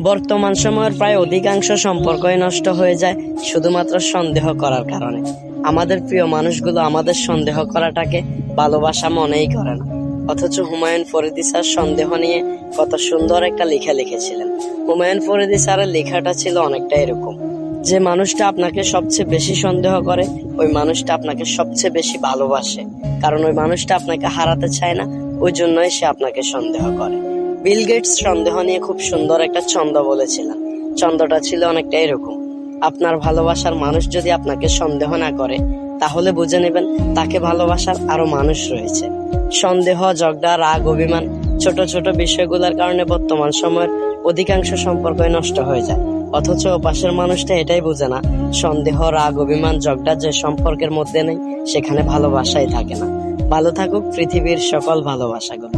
বর্তমান সময়ের প্রায় অধিকাংশ সম্পর্কই নষ্ট হয়ে যায় শুধুমাত্র সন্দেহ করার কারণে। আমাদের প্রিয় মানুষগুলো আমাদের সন্দেহ করাটাকে ভালোবাসা মনেই করে না। অথচ হুমায়ুন ফরিদী স্যার সন্দেহ নিয়ে কত সুন্দর একটা লেখা লিখেছিলেন। হুমায়ুন ফরিদী স্যারের লেখাটা ছিল অনেকটা এরকম: যে মানুষটা আপনাকে সবচেয়ে বেশি সন্দেহ করে ওই মানুষটা আপনাকে সবচেয়ে বেশি ভালোবাসে, কারণ ওই মানুষটা আপনাকে হারাতে চায় না, ওই জন্যই সে আপনাকে সন্দেহ করে। বিল গেটস সন্দেহ নিয়ে খুব সুন্দর একটা ছন্দ বলেছিলেন। ছন্দটা ছিল অনেকটা এরকম: আপনার ভালোবাসার মানুষ যদি আপনাকে সন্দেহ না করে তাহলে বুঝে নেবেন তাকে ভালোবাসার আরো মানুষ রয়েছে। সন্দেহ, ঝগড়া, রাগ, অভিমান, ছোট ছোট বিষয়গুলোর কারণে বর্তমান সময়ের অধিকাংশ সম্পর্কই নষ্ট হয়ে যায়। অথচ পাশের মানুষটা এটাই বুঝে না, সন্দেহ, রাগ, অভিমান, ঝগড়া যে সম্পর্কের মধ্যে নেই সেখানে ভালোবাসাই থাকে না। ভালো থাকুক পৃথিবীর সকল ভালোবাসাগুলো।